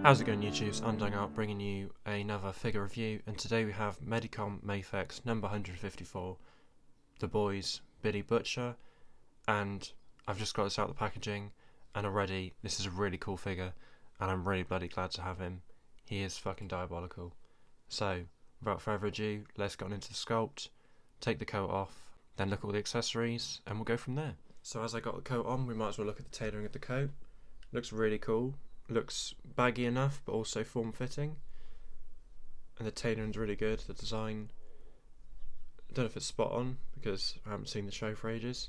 How's it going, YouTube? It's Undying out, bringing you another figure review, and today we have Medicom Mafex number 154, the boys Billy Butcher, and I've just got this out of the packaging, and already this is a really cool figure, and I'm really bloody glad to have him. He is fucking diabolical. So, without further ado, let's get on into the sculpt, take the coat off, then look at all the accessories, and we'll go from there. So as I got the coat on, we might as well look at the tailoring of the coat. Looks really cool. Looks baggy enough, but also form-fitting. And the tailoring's really good. The design, I don't know if it's spot on, because I haven't seen the show for ages.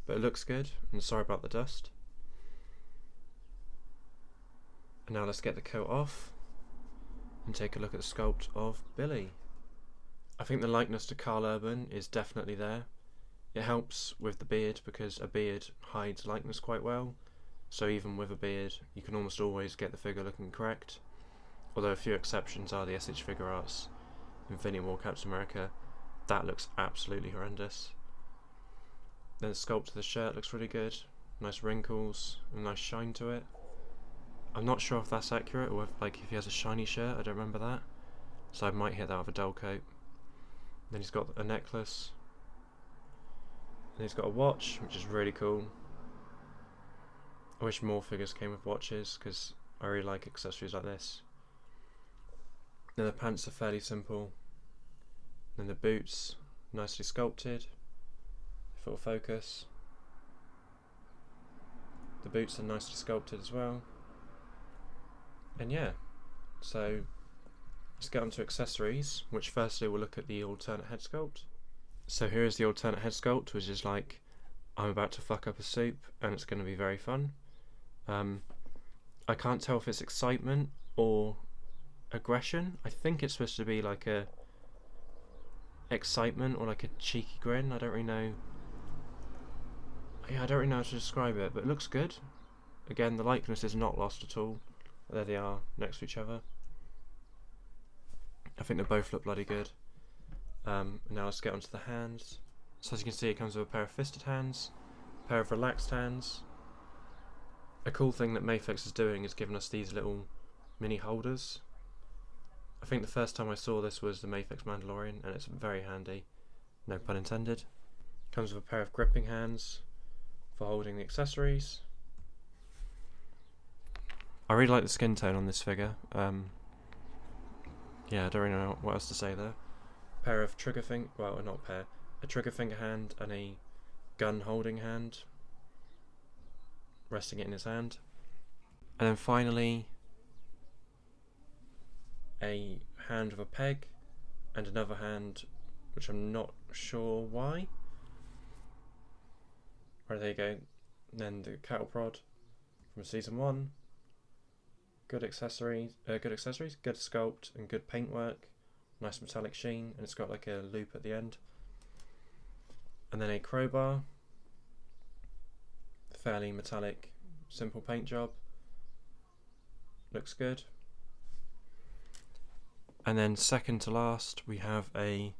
But it looks good, and sorry about the dust. And now let's get the coat off, and take a look at the sculpt of Billy. I think the likeness to Carl Urban is definitely there. It helps with the beard, because a beard hides likeness quite well. So even with a beard, you can almost always get the figure looking correct. Although a few exceptions are the SH Figure Arts, Infinity War, Captain America. That looks absolutely horrendous. Then the sculpt of the shirt looks really good. Nice wrinkles, and a nice shine to it. I'm not sure if that's accurate, or if he has a shiny shirt, I don't remember that. So I might hit that with a dull coat. Then he's got a necklace. And he's got a watch, which is really cool. I wish more figures came with watches, because I really like accessories like this. Then the pants are fairly simple. Then the boots, nicely sculpted. If it'll focus. The boots are nicely sculpted as well. And yeah, so let's get on to accessories, which firstly we'll look at the alternate head sculpt. So here is the alternate head sculpt, which is like, I'm about to fuck up a soup, and it's going to be very fun. I can't tell if it's excitement or aggression. I think it's supposed to be like a excitement or like a cheeky grin. I don't really know. Yeah, I don't really know how to describe it, but it looks good. Again, the likeness is not lost at all. There they are next to each other. I think they both look bloody good. Now let's get onto the hands. So as you can see, it comes with a pair of fisted hands, a pair of relaxed hands. A cool thing that Mafex is doing is giving us these little mini holders. I think the first time I saw this was the Mafex Mandalorian, and it's very handy, no pun intended. Comes with a pair of gripping hands for holding the accessories. I really like the skin tone on this figure. Yeah, I don't really know what else to say there. Pair of trigger finger, well, not pair, a trigger finger hand and a gun holding hand, resting it in his hand. And then finally a hand with a peg and another hand which I'm not sure why. Right, there you go. And then the cattle prod from season 1. Good accessories, good sculpt and good paintwork. Nice metallic sheen, and it's got like a loop at the end. And then a crowbar. Fairly metallic, simple paint job. Looks good. And then second to last, we have a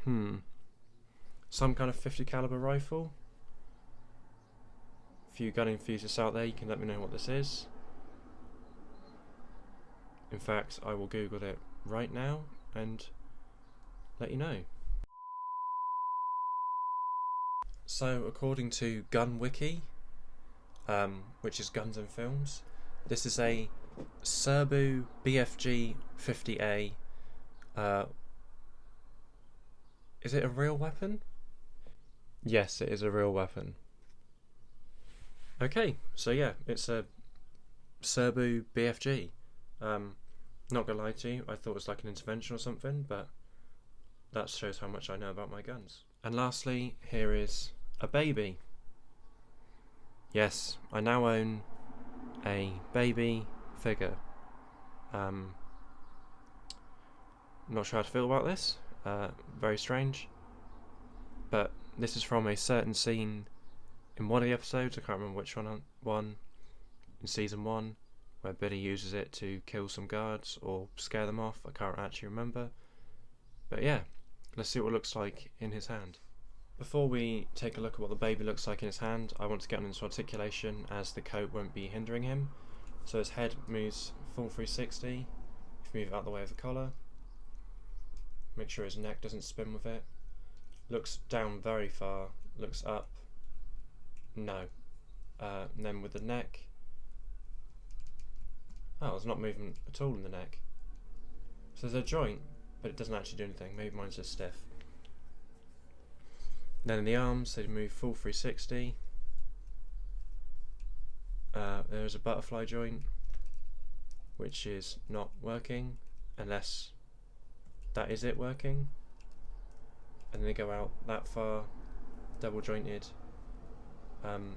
some kind of 50 caliber rifle. A few gun enthusiasts out there, you can let me know what this is. In fact, I will Google it right now and let you know. So according to Gun Wiki, which is Guns and Films, this is a Serbu BFG 50A. Is it a real weapon? Yes, it is a real weapon. Okay, so yeah, it's a Serbu BFG. Not gonna lie to you, I thought it was like an intervention or something, but that shows how much I know about my guns. And lastly, here is a baby. Yes, I now own a baby figure. Not sure how to feel about this. Very strange. But this is from a certain scene in one of the episodes, I can't remember which one in season 1, where Billy uses it to kill some guards or scare them off. I can't actually remember. But yeah, let's see what it looks like in his hand. Before we take a look at what the baby looks like in his hand, I want to get on into articulation, as the coat won't be hindering him. So his head moves full 360. If you move it out the way of the collar, make sure his neck doesn't spin with it. Looks down very far, looks up, no. And then with the neck, oh, it's not moving at all in the neck. So there's a joint, but it doesn't actually do anything. Maybe mine's just stiff. Then in the arms, they move full 360. There's a butterfly joint, which is not working, unless that is it working. And then they go out that far, double jointed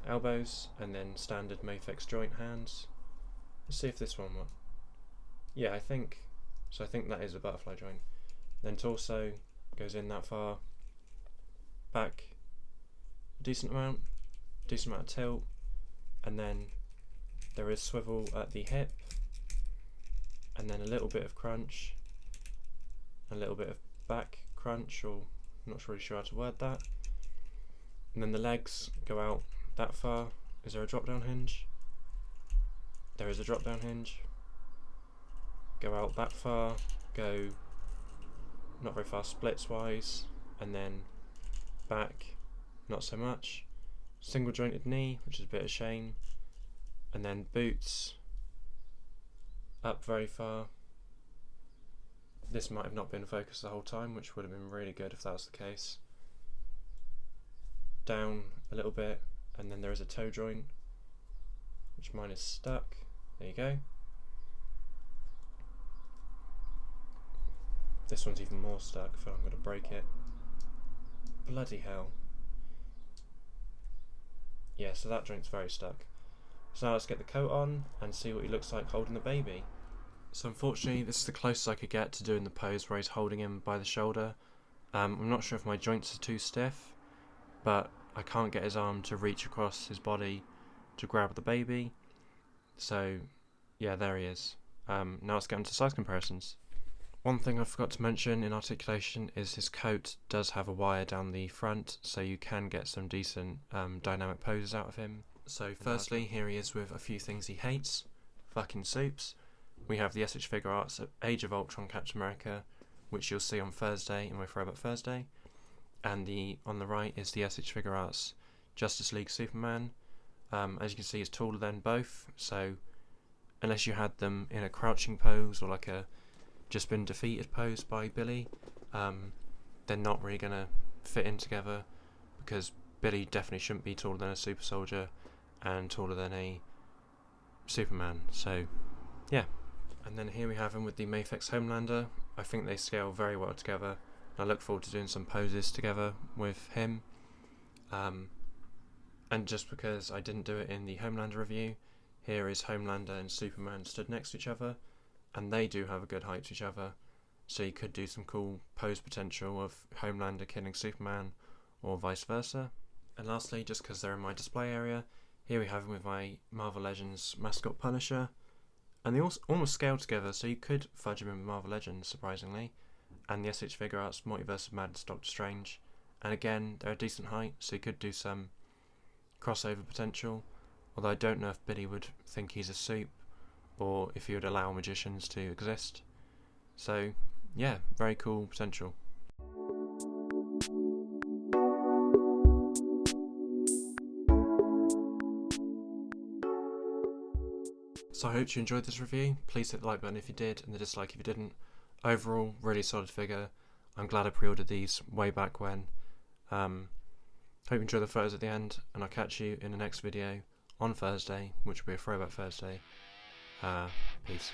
elbows, and then standard Mafex joint hands. Let's see if this one will. Yeah, I think so. I think that is a butterfly joint. Then torso goes in that far, back a decent amount of tilt, and then there is swivel at the hip, and then a little bit of crunch, a little bit of back crunch, or I'm not really sure how to word that. And then the legs go out that far. Is there a drop down hinge? There is a drop down hinge. Go out that far, go not very far splits wise, and then back not so much. Single jointed knee, which is a bit of a shame, and then boots up very far. This might have not been focused the whole time, which would have been really good if that was the case. Down a little bit, and then there is a toe joint, which mine is stuck. There you go. This one's even more stuck. I feel like I'm going to break it. Bloody hell. Yeah, so that joint's very stuck. So now let's get the coat on and see what he looks like holding the baby. So unfortunately this is the closest I could get to doing the pose where he's holding him by the shoulder. I'm not sure if my joints are too stiff, but I can't get his arm to reach across his body to grab the baby. So yeah, there he is. Now let's get into size comparisons. One thing I forgot to mention in Articulation is his coat does have a wire down the front, so you can get some decent dynamic poses out of him. So firstly, here he is with a few things he hates. Fucking soups. We have the SH Figure Arts Age of Ultron Captain America, which you'll see on Thursday in my Throwback Thursday. And on the right is the SH Figure Arts Justice League Superman. As you can see, he's taller than both, so unless you had them in a crouching pose or like a just been defeated pose by Billy, they're not really going to fit in together, because Billy definitely shouldn't be taller than a super soldier and taller than a Superman. So yeah. And then here we have him with the Mafex Homelander. I think they scale very well together. I look forward to doing some poses together with him. And just because I didn't do it in the Homelander review, here is Homelander and Superman stood next to each other, and they do have a good height to each other, so you could do some cool pose potential of Homelander killing Superman, or vice versa. And lastly, just because they're in my display area, here we have him with my Marvel Legends mascot Punisher, and they almost scale together, so you could fudge him in with Marvel Legends, surprisingly, and the SH Figure Arts Multiverse of Madness Doctor Strange, and again, they're a decent height, so you could do some crossover potential, although I don't know if Billy would think he's a soup, or if he would allow magicians to exist. So yeah, very cool potential. So I hope you enjoyed this review. Please hit the like button if you did, and the dislike if you didn't. Overall, really solid figure. I'm glad I pre-ordered these way back when. Hope you enjoy the photos at the end, and I'll catch you in the next video on Thursday, which will be a Throwback Thursday. Peace.